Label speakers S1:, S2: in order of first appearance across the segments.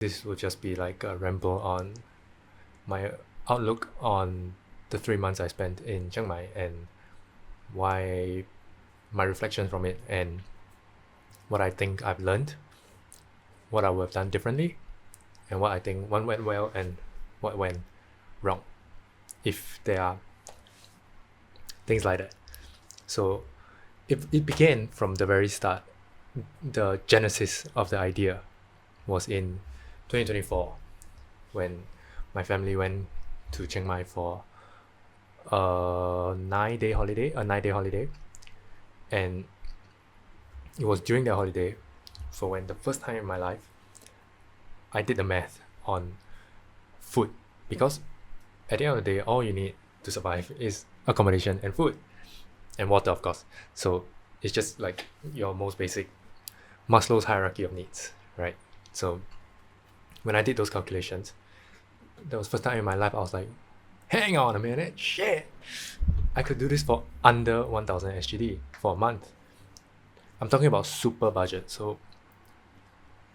S1: This will just be like a ramble on my outlook on the 3 months I spent in Chiang Mai and why my reflection from it and what I think I've learned, what I would have done differently, and what I think one went well and what went wrong, if there are things like that. So it began from the very start. The genesis of the idea was in 2024 when my family went to Chiang Mai for a 9-day holiday, and it was during that holiday for when the first time in my life I did the math on food, because at the end of the day all you need to survive is accommodation and food and water, of course. So it's just like your most basic Maslow's hierarchy of needs, right? So when I did those calculations, that was the first time in my life I was like, hang on a minute, shit, I could do this for under 1000 SGD for a month. I'm talking about super budget. So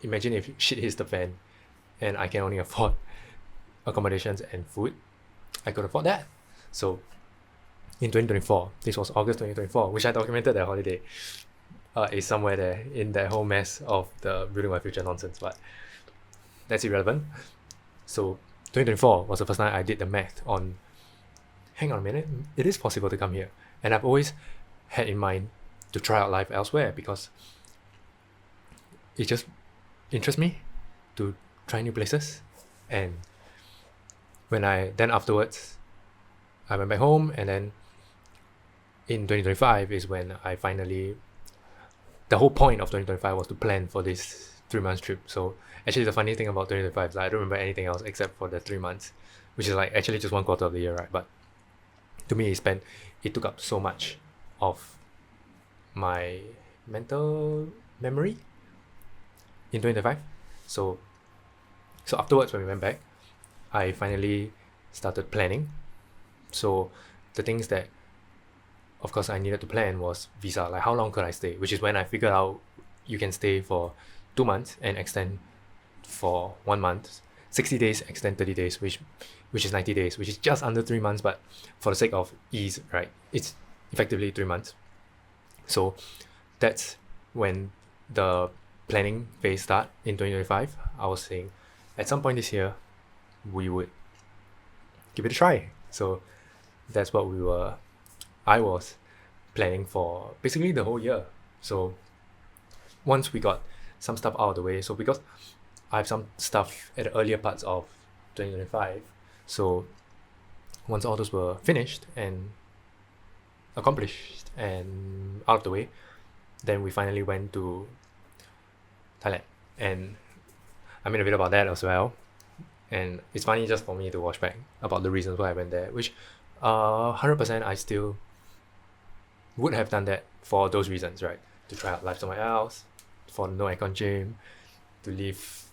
S1: imagine if shit hits the fan and I can only afford accommodations and food. I could afford that. So in 2024, this was August 2024, which I documented that holiday. Is somewhere there in that whole mess of the building my future nonsense, but that's irrelevant. So 2024 was the first time I did the math on, hang on a minute, it is possible to come here. And I've always had in mind to try out life elsewhere because it just interests me to try new places. And then afterwards, I went back home, and then in 2025 is when I finally, the whole point of 2025 was to plan for this 3 months trip. So actually the funny thing about 2025 is I don't remember anything else except for the 3 months, which is like actually just 1/4 of the year, right? But to me it took up so much of my mental memory in 2025. So afterwards, when we went back, I finally started planning. So the things that of course I needed to plan was visa, like how long could I stay, which is when I figured out you can stay for 2 months and extend for 1 month, 60 days extend 30 days, which is 90 days, which is just under 3 months, but for the sake of ease, right, it's effectively 3 months. So that's when the planning phase start in 2025. I was saying at some point this year we would give it a try. So that's what I was planning for basically the whole year. So once we got some stuff out of the way, so because I have some stuff at the earlier parts of 2025, so once all those were finished and accomplished and out of the way, then we finally went to Thailand, and I made a video about that as well. And it's funny just for me to watch back about the reasons why I went there, which 100% I still would have done that for those reasons, right? To try out life somewhere else, for no aircon gym, to live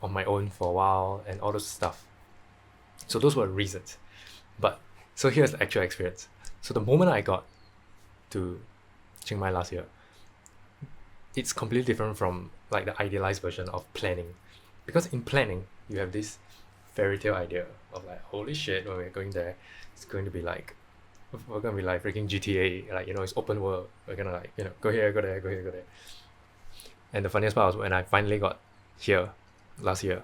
S1: on my own for a while, and all those stuff. So those were reasons. But so here's the actual experience. So the moment I got to Chiang Mai last year, it's completely different from like the idealized version of planning. Because in planning, you have this fairy tale idea of like, holy shit, when we're going there, it's going to be like, we're gonna be like freaking GTA, like, it's open world. We're gonna like, go here, go there, go here, go there. And the funniest part was when I finally got here last year,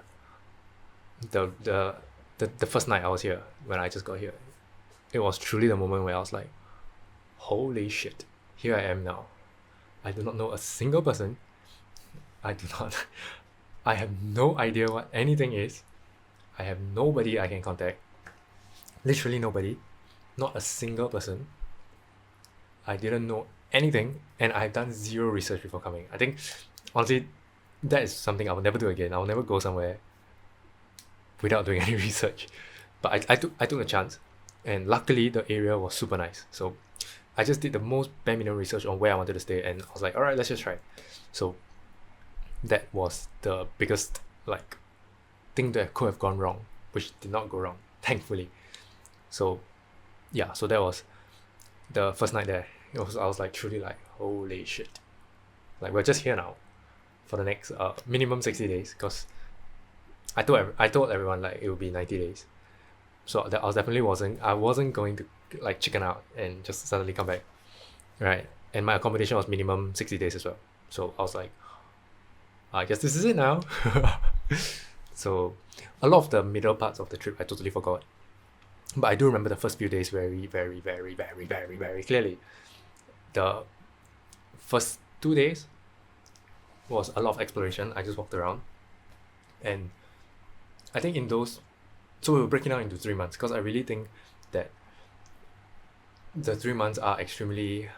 S1: the first night I was here, when I just got here, it was truly the moment where I was like, holy shit, here I am now. I do not know a single person. I have no idea what anything is. I have nobody I can contact. Literally nobody. Not a single person. I didn't know anything, and I've done zero research before coming. I think, honestly, that is something I will never do again. I will never go somewhere without doing any research. But I took a chance, and luckily the area was super nice. So I just did the most bare minimum research on where I wanted to stay, and I was like, all right, let's just try. So that was the biggest like thing that could have gone wrong, which did not go wrong, thankfully. So yeah, so that was the first night there. I was like truly like, holy shit, like we're just here now for the next minimum 60 days, because I told everyone like it would be 90 days. So that I wasn't going to like chicken out and just suddenly come back, right? And my accommodation was minimum 60 days as well. So I was like, I guess this is it now. So a lot of the middle parts of the trip I totally forgot. But I do remember the first few days very, very, very, very, very, very clearly. The first 2 days was a lot of exploration. I just walked around. And I think in those, so we were breaking down into 3 months because I really think that the 3 months are extremely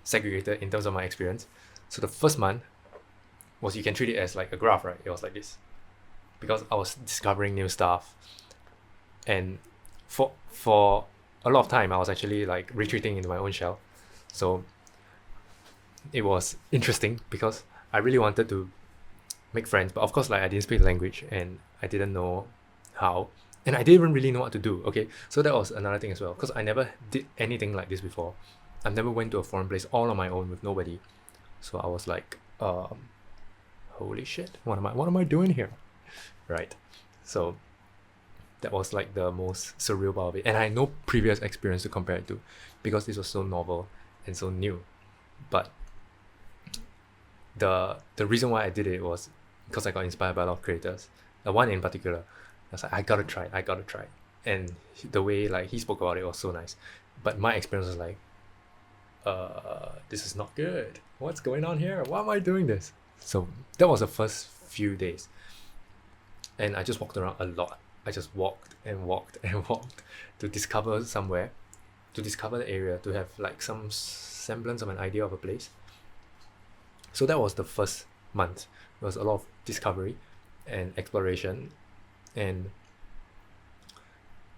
S1: segregated in terms of my experience. So the first month was, you can treat it as like a graph, right? It was like this. Because I was discovering new stuff. And for a lot of time, I was actually like retreating into my own shell. So it was interesting because I really wanted to make friends, but of course, like I didn't speak the language and I didn't know how, and I didn't even really know what to do. Okay, so that was another thing as well because I never did anything like this before. I've never went to a foreign place all on my own with nobody. So I was like, holy shit, what am I doing here, right? So that was like the most surreal part of it, and I had no previous experience to compare it to because this was so novel and so new. But the reason why I did it was because I got inspired by a lot of creators. The one in particular, I was like, I gotta try, and the way like he spoke about it was so nice. But my experience was like, this is not good. What's going on here? Why am I doing this? So that was the first few days, and I just walked around a lot. I just walked and walked and walked to discover somewhere, to discover the area, to have like some semblance of an idea of a place. So that was the first month. There was a lot of discovery and exploration, and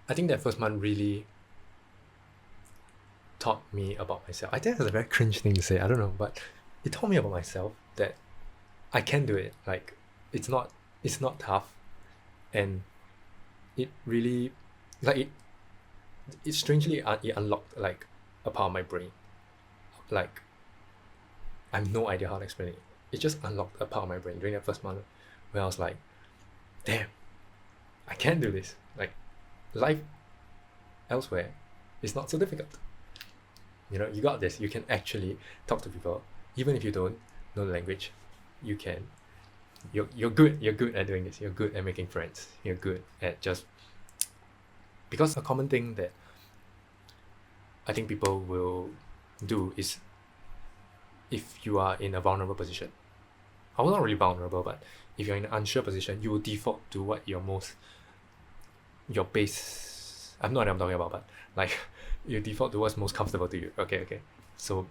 S1: I think that first month really taught me about myself. I think that's a very cringe thing to say, I don't know, but it taught me about myself that I can do it. Like it's not tough, and it really like it strangely it unlocked like a part of my brain. Like I have no idea how to explain it. It just unlocked a part of my brain during that first month where I was like, damn, I can do this. Like life elsewhere is not so difficult. You got this. You can actually talk to people even if you don't know the language. You can. You're good. You're good at doing this. You're good at making friends. You're good at just, because a common thing that I think people will do is, if you are in a vulnerable position, I was not really vulnerable, but if you're in an unsure position, you will default to what your base, I have no idea what I'm talking about, but like you default to what's most comfortable to you. Okay. So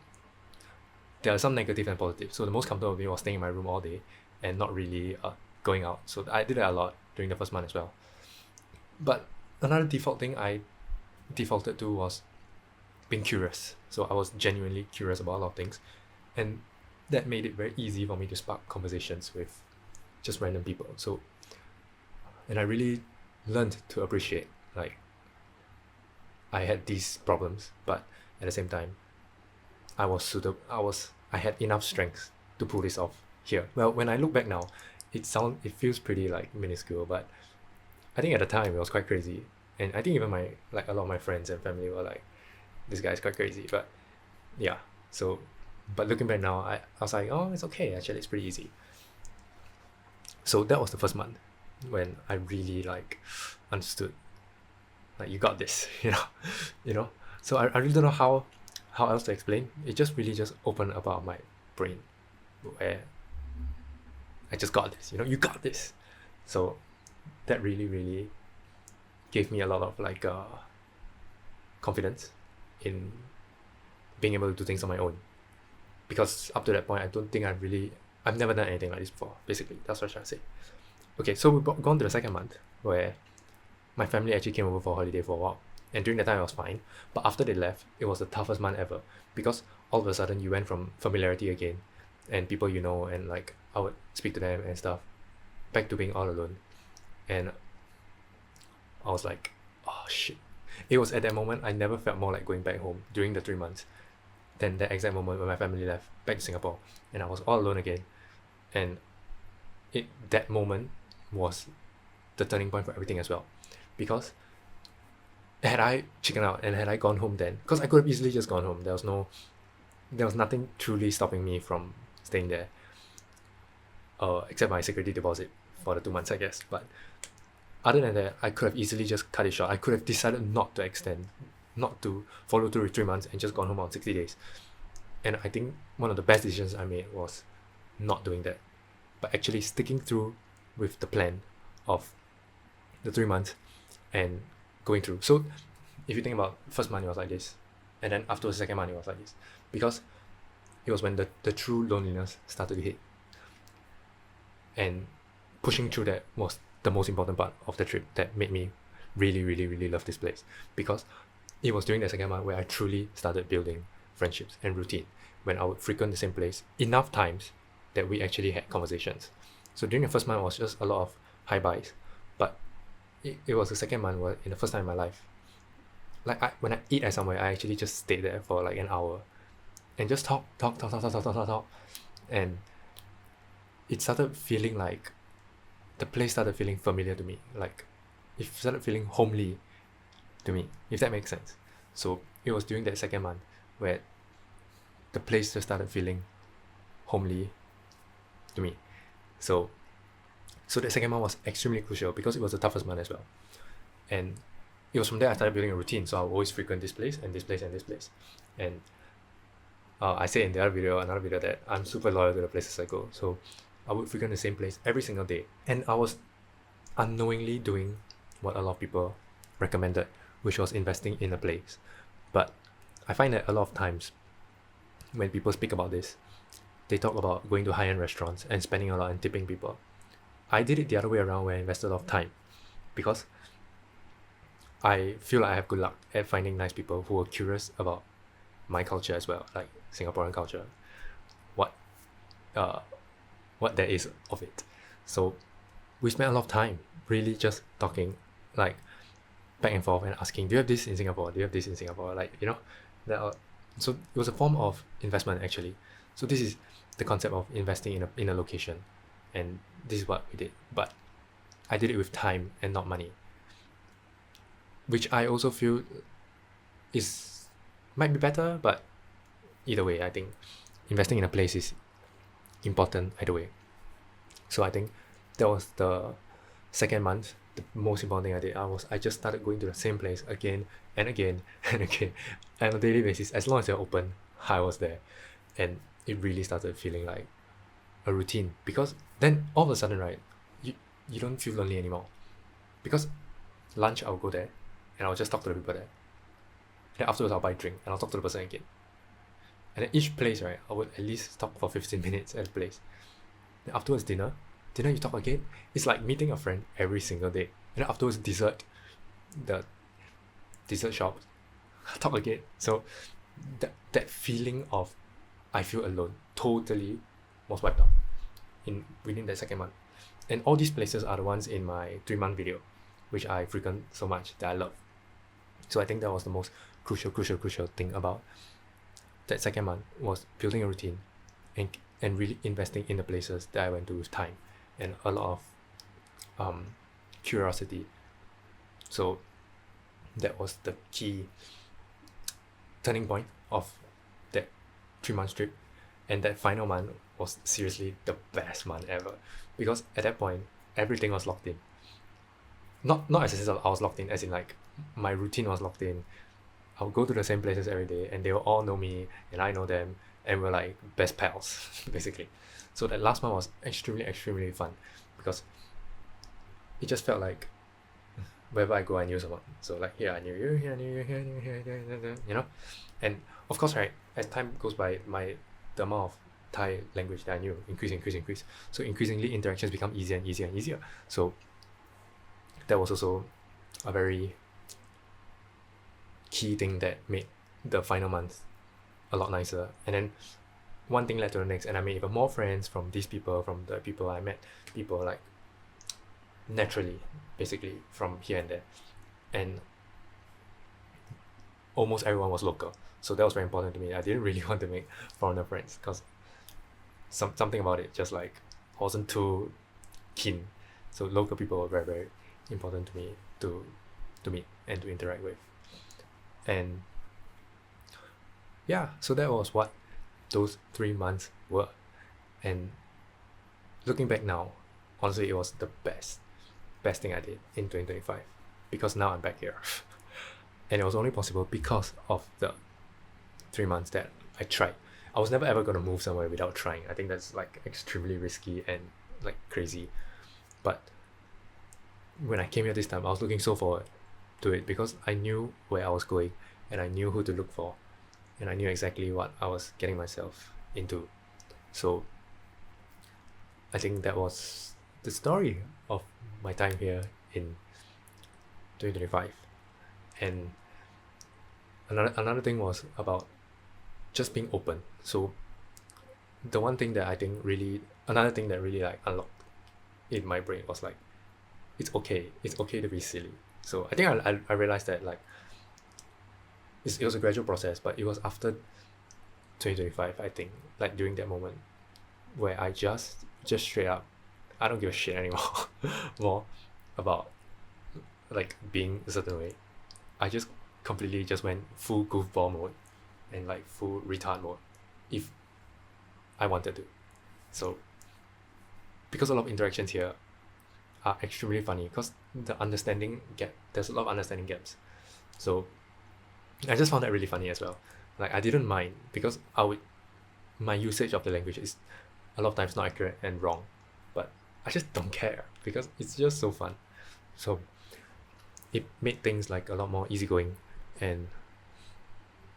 S1: there are some negative and positive. So the most comfortable for me was staying in my room all day and not really going out. So I did that a lot during the first month as well. But another default thing I defaulted to was being curious. So I was genuinely curious about a lot of things, and that made it very easy for me to spark conversations with just random people. So, and I really learned to appreciate, like, I had these problems, but at the same time, I had enough strength to pull this off here. Well, when I look back now, it feels pretty like minuscule, but I think at the time it was quite crazy. And I think even a lot of my friends and family were like, this guy's quite crazy. But yeah, so, but looking back now, I was like, oh, it's okay. Actually, it's pretty easy. So that was the first month when I really like understood, like, you got this, So I really don't know how else to explain. It just really just opened a part of my brain where I just got this, you got this. So that really, really gave me a lot of like confidence in being able to do things on my own. Because up to that point, I don't think I've never done anything like this before, basically. That's what I'm trying to say. Okay, so we've gone to the second month where my family actually came over for holiday for a while. And during that time, I was fine. But after they left, it was the toughest month ever. Because all of a sudden, you went from familiarity again and people and like I would speak to them and stuff, back to being all alone. And I was like, oh shit. It was at that moment I never felt more like going back home during the 3 months than that exact moment when my family left back to Singapore and I was all alone again. And that moment was the turning point for everything as well. Because had I chickened out and had I gone home then, because I could have easily just gone home. There was nothing truly stopping me from staying there, except my security deposit for the 2 months, I guess. But other than that, I could have easily just cut it short. I could have decided not to extend, not to follow through with 3 months and just gone home on 60 days. And I think one of the best decisions I made was not doing that, but actually sticking through with the plan of the 3 months and going through. So if you think about first month, it was like this, and then after the second month, it was like this, because it was when the true loneliness started to hit, and pushing through that was the most important part of the trip that made me really, really, really love this place, because it was during the second month where I truly started building friendships and routine, when I would frequent the same place enough times that we actually had conversations. So during the first month, it was just a lot of high buys, but it was the second month where, in the first time in my life, like when I eat at somewhere, I actually just stayed there for like an hour and just talk, and it started feeling like the place started feeling familiar to me, like it started feeling homely to me, if that makes sense. So it was during that second month where the place just started feeling homely to me. So that second month was extremely crucial because it was the toughest month as well. And it was from there I started building a routine. So I would always frequent this place and this place and this place. And I said in the another video, that I'm super loyal to the places I go. So I would frequent the same place every single day. And I was unknowingly doing what a lot of people recommended, which was investing in a place. But I find that a lot of times when people speak about this, they talk about going to high-end restaurants and spending a lot and tipping people. I did it the other way around, where I invested a lot of time, because I feel like I have good luck at finding nice people who are curious about my culture as well, like Singaporean culture, what there is of it. So we spent a lot of time really just talking, like back and forth and asking, do you have this in Singapore? Do you have this in Singapore? Like, so it was a form of investment actually. So this is the concept of investing in a location, and this is what we did. But I did it with time and not money, which I also feel might be better, but either way, I think investing in a place is important either way. So I think that was the second month. The most important thing I did, I just started going to the same place again and again and again, and on a daily basis. As long as they're open, I was there, and it really started feeling like a routine. Because then all of a sudden, right, you don't feel lonely anymore, because lunch I'll go there and I'll just talk to the people there. Then afterwards I'll buy a drink and I'll talk to the person again. And then each place, right, I would at least talk for 15 minutes at a place. Then afterwards dinner you talk again. It's like meeting a friend every single day. And then afterwards dessert, the dessert shop, talk again. So that feeling of I feel alone totally was wiped out within that second month. And all these places are the ones in my 3-month video, which I frequent so much, that I love. So I think that was the most crucial thing about that second month, was building a routine and really investing in the places that I went to with time and a lot of curiosity. So that was the key turning point of that 3-month trip. And that final month was seriously the best month ever, because at that point everything was locked in. Not as if I was locked in, as in like my routine was locked in. I'll go to the same places every day and they will all know me and I know them, and we're like best pals basically. So that last month was extremely fun, because it just felt like wherever I go I knew someone. So like, here I knew you, here I knew you, here I knew you, here, you know. And of course, right, as time goes by, the amount of Thai language that I knew increase. So increasingly interactions become easier and easier. So that was also a very key thing that made the final month a lot nicer. And then one thing led to the next, and I made even more friends from these people, from the people I met, people like naturally, basically from here and there. And almost everyone was local, so that was very important to me. I didn't really want to make foreigner friends, because something about it just like I wasn't too keen. So local people were very important to me to meet and to interact with. And yeah, so that was what those 3 months were. And looking back now, honestly, it was the best thing I did in 2025, because now I'm back here. And it was only possible because of the 3 months that I tried. I was never ever gonna move somewhere without trying. I think that's like extremely risky and like crazy. But when I came here this time, I was looking so forward to it because I knew where I was going and I knew who to look for and I knew exactly what I was getting myself into. So I think that was the story of my time here in 2025. And another thing was about just being open. So the one thing that I think really another thing that really like unlocked in my brain was like it's okay to be silly. So I think I realized that like it was a gradual process, but it was after 2025, I think, like during that moment where I just straight up, I don't give a shit anymore more about like being a certain way. I just completely just went full goofball mode and like full retard mode if I wanted to. So because a lot of interactions here are extremely funny because there's a lot of understanding gaps. So I just found that really funny as well. Like I didn't mind because my usage of the language is a lot of times not accurate and wrong, but I just don't care because it's just so fun. So it made things like a lot more easygoing, and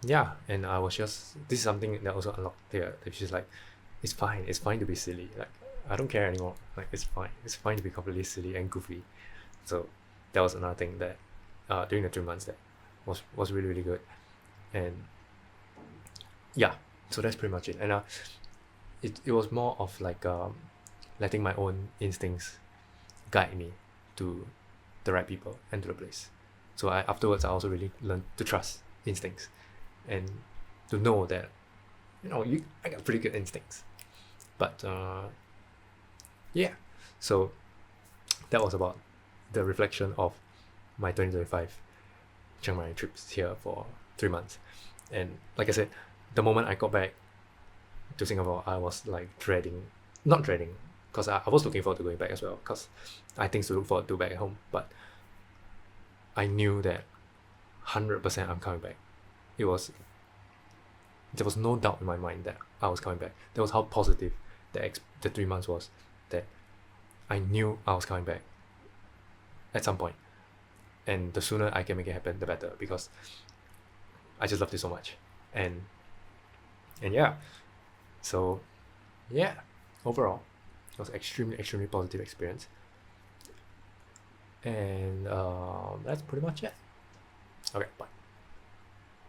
S1: yeah, and I was just this is something that also unlocked here. Which is like, it's fine to be silly. Like I don't care anymore. Like it's fine to be completely silly and goofy. So that was another thing that during the 3 months that was really really good, and yeah, so that's pretty much it. And it was more of like letting my own instincts guide me to the right people and to the place. So afterwards I also really learned to trust instincts and to know that I got pretty good instincts. But yeah, so that was about the reflection of my 2025 Chiang Mai trips here for 3 months. And like I said, the moment I got back to Singapore, I was like not dreading, because I was looking forward to going back as well, because I had things to look forward to back at home. But I knew that 100% I'm coming back. There was no doubt in my mind that I was coming back. That was how positive the 3 months was, that I knew I was coming back at some point. And the sooner I can make it happen, the better, because I just loved it so much. And yeah, so yeah, overall, it was extremely positive experience. And that's pretty much it. Okay, bye.